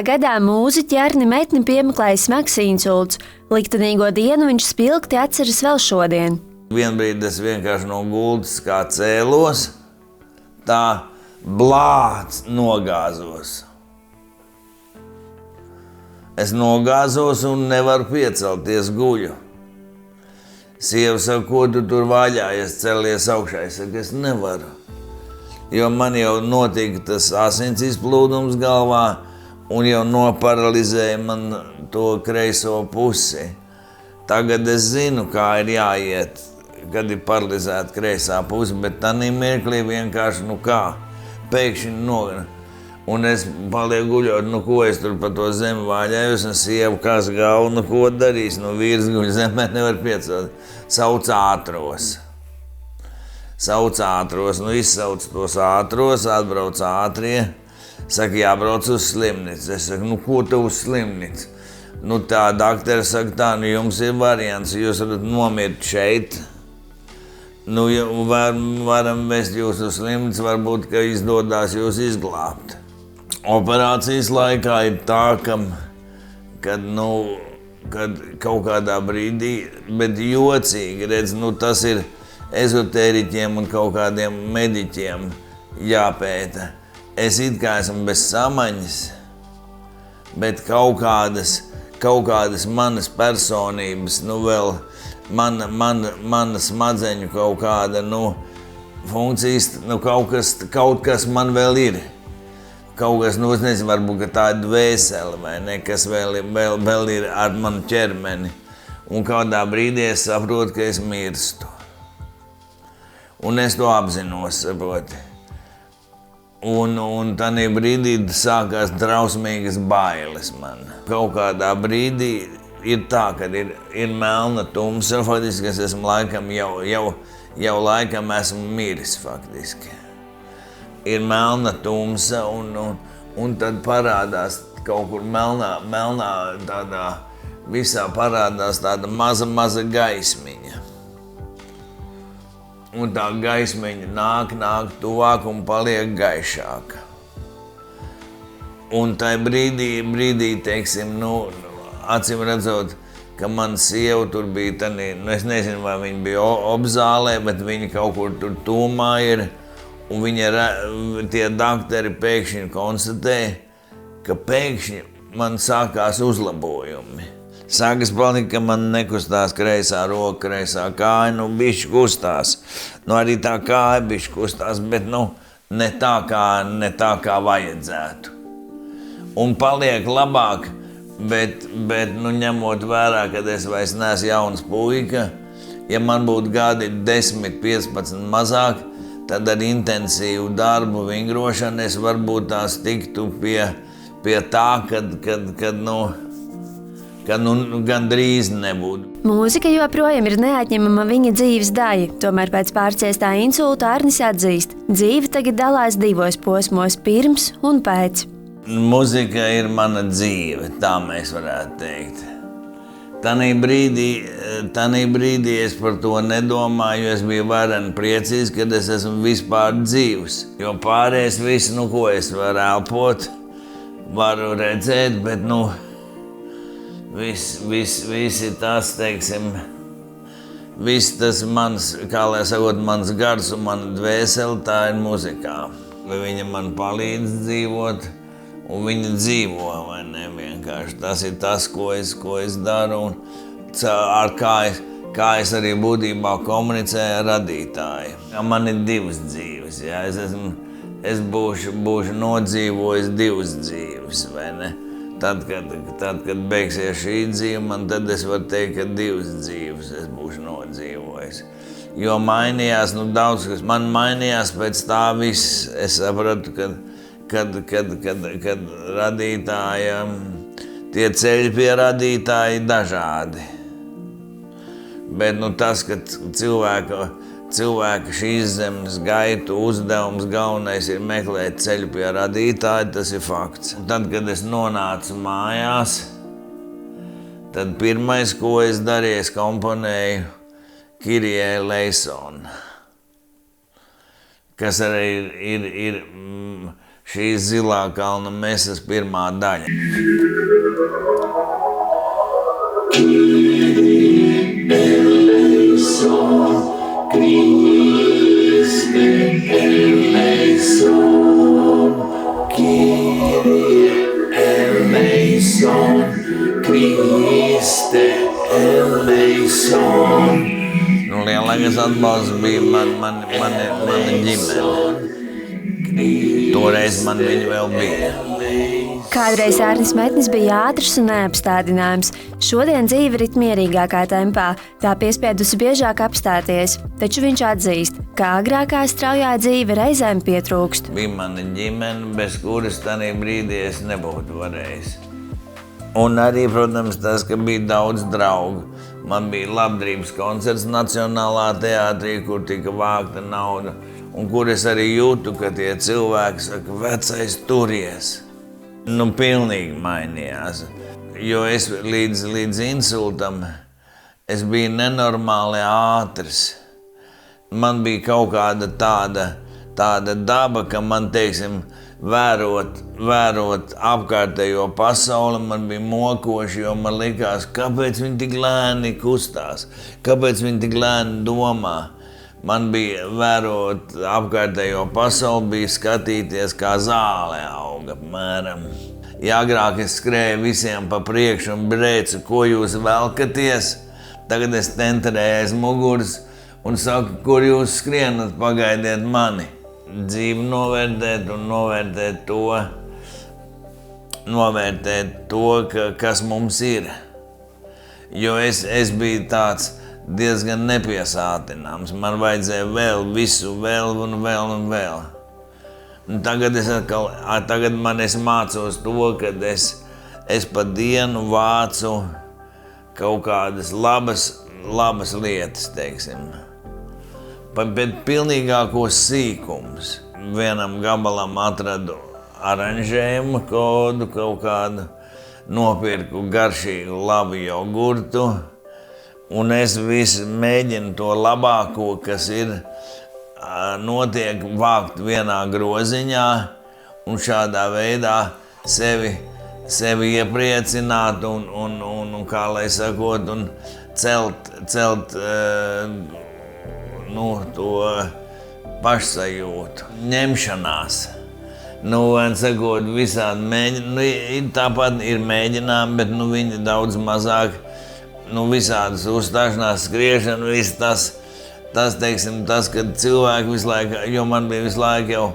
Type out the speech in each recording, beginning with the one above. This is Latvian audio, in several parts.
Gadā mūzu ķerni metni piemeklēja smags insults. Liktenīgo dienu viņš spilgti atceras vēl šodien. Vienbrīd es vienkārši no gultas kā cēlos, tā blāts nogāzos. Es nogāzos un nevaru piecelties, guļu. Sieva saka, ko tu tur vaļājies, celies augšā. Es saku, es nevaru. Jo man jau notika tas asins izplūdums galvā un jau noparalizēja man to kreiso pusi. Tagad es zinu, kā ir jāiet, kad ir paralizēta kreisā puse, bet tanī mirklī vienkārši, pēkšņi nogana. Un es palieku guļot, ko es tur pa to zemi vāļējos, un sieva kas galvu, ko darīs, vīrs guļ zemē, nevar piecelt. Sauc ātros. Izsauc tos ātros, atbrauc ātrie, saka, jābrauc uz slimnicu. Es saku, ko tu uz slimnicu? Tā dakteri saka, jums ir variants, jūs varat nomirt šeit. Varam vest jūs uz slimnicu, varbūt, ka izdodās jūs izglābt. Operācijas laikā ir tā, kad kaut kādā brīdī, bet jocīgi, redz, tas ir ezotēriķiem un kaut kādiem mediķiem jāpēta. Es it kā esmu bez samaņas, bet kaut kādas manas personības, vēl mana smadzeņu kaut kāda, funkcijas, kaut kas man vēl ir. Kaut kas, es nezinu, varbūt, ka tā ir dvēsele vai ne, kas vēl ir ar manu ķermeni. Un kādā brīdī es saprotu, ka es mirstu. Un es to apzinos, saproti. Un tādā brīdī sākās drausmīgas bailes man. Kaut kādā brīdī ir tā, kad ir melna tumsa, faktiski es esmu laikam jau laikam esmu miris, faktiski. Ir melna tumsa un tad parādās kaut kur melnā tādā, visā parādās tāda maza gaismiņa. Un tā gaismiņa nāk tuvāk un paliek gaišāka. Un tajā brīdī, teiksim, acīm redzot, ka man sieva tur bija tanī, es nezinu, vai viņa bija obzālē, bet viņa kaut kur tur tūmā ir. Un tie dakteri pēkšņi konstatēja, ka pēkšņi man sākās uzlabojumi. Sākas palikt, ka man nekustās kreisā roka, kreisā kāja, bišķi kustās. Arī tā kāja bišķi kustās, bet ne tā kā vajadzētu. Un paliek labāk, bet ņemot vērā, kad es vairs neesmu jauns puika, ja man būtu gadi 10, 15 mazāk, tad ar intensīvu darbu, vingrošanu es varbūt tās tiktu pie tā, kad gandrīz nebūtu. Mūzika joprojām ir neatņemama viņa dzīves daļa, tomēr pēc pārciestā insulta Arnis atzīst, dzīve tagad dalās divos posmos, pirms un pēc. Mūzika ir mana dzīve, tā mēs varētu teikt. Tanī brīdī es par to nedomāju, es biju varen priecīgs, kad es esmu vispār dzīvs. Jo pārējais viss, ko es varu elpot, varu redzēt, bet viss ir tas, teiksim, viss tas mans, kā lai sakot, mans gars un mana dvēsele, tā ir muzikā. Viņa man palīdz dzīvot. Un viņi dzīvo, vai ne, vienkārši. Tas ir tas, ko es daru, un kā es arī būtībā komunicēju ar radītāju. Man ir divas dzīves, jā. Es būšu nodzīvojis divas dzīves, vai ne? Tad, kad beigsies šī dzīve, tad es varu teikt, ka divas dzīves es būšu nodzīvojis. Jo mainījās, daudz kas man mainījās pēc tā viss. Es sapratu, kad radītāja, tie ceļi pie radītāja ir dažādi. Bet tas, ka cilvēka šīs zemes gaitu uzdevums galvenais ir meklēt ceļu pie radītāja, tas ir fakts. Tad, kad es nonācu mājās, Tad pirmais, ko es darīju, es komponēju Kyrie eleison, kas arī ir šīs Zilā kalna mesas pirmā daļa. Christe eleison, Kyrie eleison, Christe eleison. Lielākais atbalsts bija mana ģimene. Toreiz man viņa vēl bija. Kādreiz Ārnis Metnis bija ātrs un neapstādināms. Šodien dzīve rit mierīgākā tempā, tā piespiedusi biežāk apstāties, taču viņš atzīst, ka agrākā straujā dzīve reizēm pietrūkst. Bija mana ģimene, bez kuras tanī brīdī es nebūtu varējis. Un arī, protams, tas, ka bija daudz draugu. Man bija labdarības koncerts Nacionālā teātrī, kur tika vākta nauda, un kur es arī jūtu, ka tie cilvēki saka, vecais turies. Pilnīgi mainījās, jo es līdz insultam es biju nenormāli ātrs. Man bija kaut kāda tāda daba, ka man, teiksim, vērot apkārtējo pasauli, man bija mokoši, jo man likās, kāpēc viņi tik lēni kustās, kāpēc viņi tik lēni domā. Man bija vērot apkārtējo pasauli, bija skatīties, kā zāle auga, apmēram. Ja agrāk es skrēju visiem pa priekšu un brēcu, ko jūs velkaties, tagad es tenterēju aiz muguras un saku, kur jūs skrienat, pagaidiet mani. Dzīvi novērtēt un novērtēt to, kas mums ir. Jo es biju tāds diezgan nepiesātināms. Man vajadzēja vēl visu, vēl un vēl un vēl. Un tagad es mācos to, kad es pa dienu vācu kaut kādas labas lietas, teiksim. Bet pilnīgākos sīkumus. Vienam gabalam atradu aranžējumu kodu, kaut kādu, nopirku garšīgu labu jogurtu, un es visu mēģinu to labāko, kas ir, notiek vākt vienā groziņā, un šādā veidā sevi iepriecināt un kā lai sakot, un celt to pašsajūtu, ņemšanās. Sakot, visādi mēģinājumi, tāpat ir mēģinājumi, bet viņi daudz mazāk, visādas uzstāšanās, skriešana, viss tas, teiksim, kad cilvēki visu laiku, jo man bija visu laiku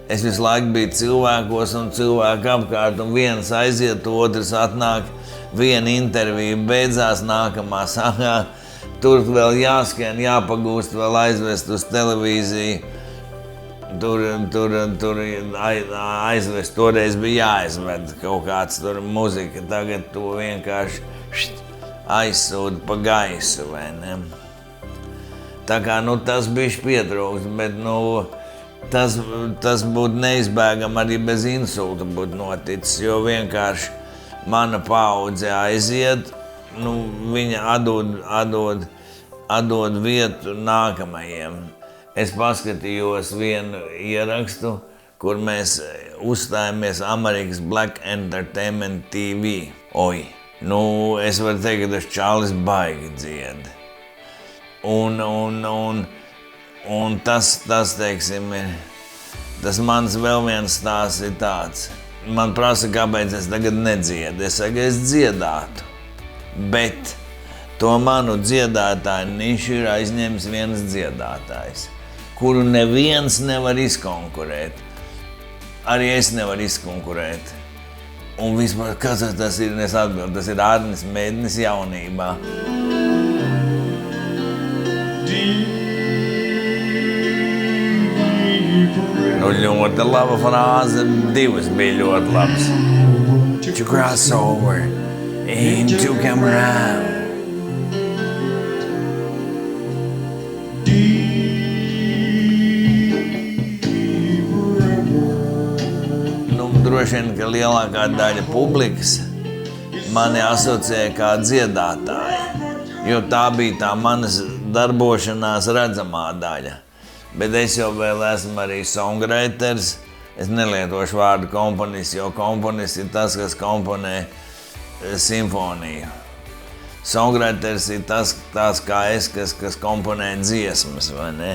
es visu laiku biju cilvēkos un cilvēku apkārt, un viens aiziet, otrs atnāk, viena intervija beidzās, nākamā sākā. Tur vēl jāskrien, jāpagūst, vēl aizvest uz televīziju. Tur aizvest, toreiz bija jāaizved kaut kāds tur muzika, tagad to vienkārši aizsūta pa gaisu, vai ne? Tā kā, tas bišķi pietrūkst, bet, tas būtu neizbēgami arī bez insulta būtu noticis, jo vienkārši mana paudze aiziet, viņa atdod vietu nākamajiem. Es paskatījos vienu ierakstu, kur mēs uzstājāmies Amerikas Black Entertainment TV. Es varu teikt, ka tas čalis baigi dzied. Un tas, teiksim, tas mans vēl viens stāsts ir tāds. Man prasa, kāpēc es tagad nedziedu. Es saku, es dziedātu. Bet to manu dziedātāju nišu ir aizņēmis viens dziedātājs, kuru neviens nevar izkonkurēt. Arī es nevaru izkonkurēt. Un vispār, kas tas ir, es atbildu, tas ir Ārnis Metnis jaunībā. Ļoti laba frāze, divas bija ļoti labas. To cross over and to come around. Droši vien, ka lielākā daļa publikas mani asociēja kā dziedātāju, jo tā bija tā manas darbošanās redzamā daļa. Bet es jau vēl esmu arī songwriters. Es nelietošu vārdu komponists, jo komponists ir tas, kas komponē simfoniju. Songwriters ir tās kā es, kas komponē dziesmas, vai ne?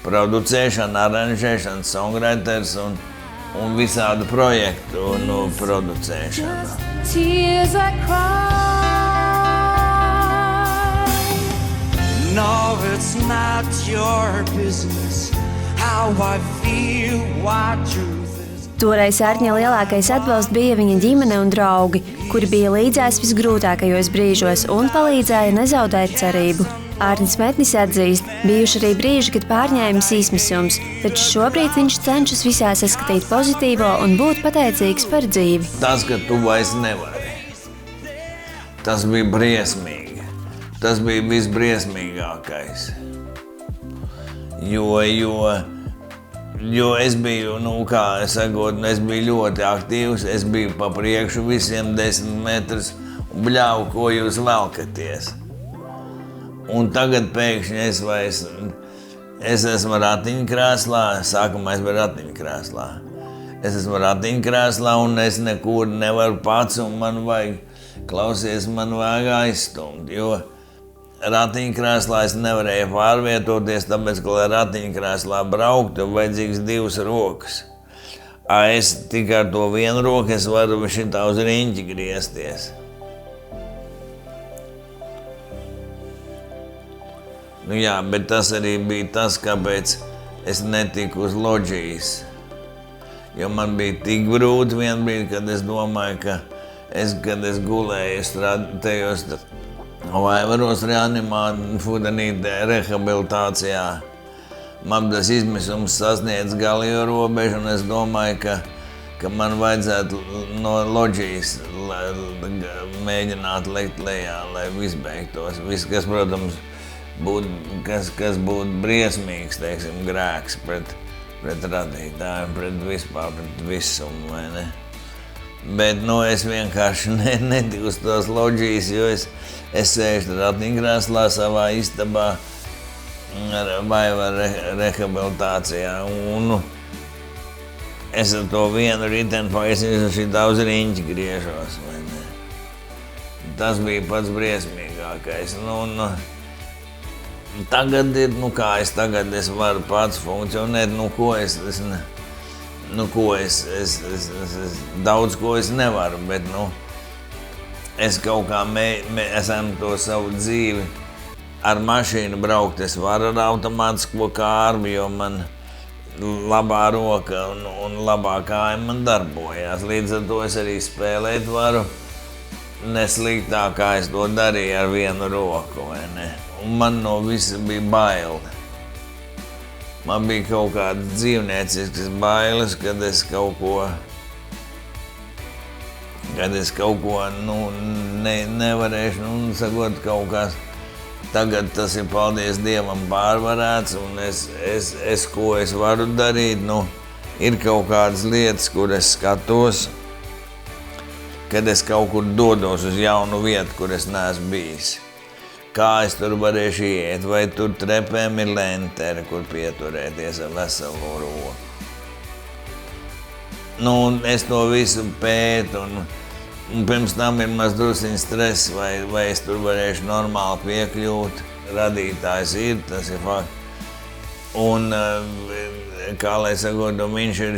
Producēšana, aranžēšana, songwriters un visādu projektu producēšana. Tears I cry. No, it's not your business how I feel, what truth is. Toreiz Ārņa lielākais atbalsts bija viņa ģimene un draugi, kuri bija līdzās visgrūtākajos brīžos un palīdzēja nezaudēt cerību. Ārnis Metnis atzīst, bijuši arī brīži, kad pārņēmis izmisums, taču šobrīd viņš cenšas visā saskatīt pozitīvo un būt pateicīgs par dzīvi. Tas, ka tu vairs nevari, tas bija briesmīgi. Tas bija visbriesmīgākais. Jo es biju, es biju ļoti aktīvs, es biju pa priekšu visiem 10 metrus un bļāvu, ko jūs velkaties. Un tagad pēkšņi es esmu ratiņkrēslā, sākumā es biju ratiņkrēslā. Es esmu ratiņkrēslā un es nekur nevaru pats un man vajag aizstumt, jo ratiņkrēslā es nevarēju pārvietoties, tāpēc, ka lai ratiņkrēslā brauktu, vajadzīgs 2 rokas. Es tikai ar to vienu roku es varu šitā uz riņķi griezties. Nu jā, bet tas arī bija tas, kāpēc es netiku uz loģijas. Jo man bija tik grūti vienbrīd, kad es domāju, ka kad es gulēju tajos vaivaros fudanītē rehabilitācijā. Man tas izmisums sasniedz galīgo robežu, un es domāju, ka man vajadzētu no loģijas mēģināt lekt lejā, lai viss beigtos. Viss, kas, protams, kas būtu briesmīgs, teiksim, grēks pret radītājiem, pret vispār, pret visumu, vai ne? Bet, es vienkārši netiku uz tos loģijas, jo es sēžu ratiņkrēslā savā istabā vai rehabilitācijā, un es ar to vienu riteni paisnīšu šitā uz riņķi griežos, vai ne? Tas bija pats briesmīgākais. Tagad ir, es varu pats funkcionēt, daudz ko es nevaru, bet, es kaut kā esam to savu dzīvi ar mašīnu braukt. Es varu ar automātisko kārbi, jo man labā roka un labā kāja man darbojās. Līdz ar to es arī spēlēt varu nesliktāk, kā es to darīju ar vienu roku, vai ne? Un man no visa bija baili. Man bija kaut kādas dzīvnieciskas bailes, kad es kaut ko nevarēšu, sakot, kaut kas. Tagad tas ir, paldies Dievam, pārvarēts, un ko es varu darīt, ir kaut kādas lietas, kur es skatos, kad es kaut kur dodos uz jaunu vietu, kur es neesmu bijis. Kā es tur varēšu iet, vai tur trepēm ir lenteri, kur pieturēties ar veselo roku. Es to visu pētu, un pirms tam ir maz drusciņ stress, vai es tur varēšu normāli piekļūt. Radītājs ir, tas ir fakts. Un, kā lai sakot, viņš ir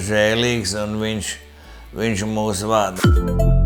žēlīgs, un viņš mūs vada.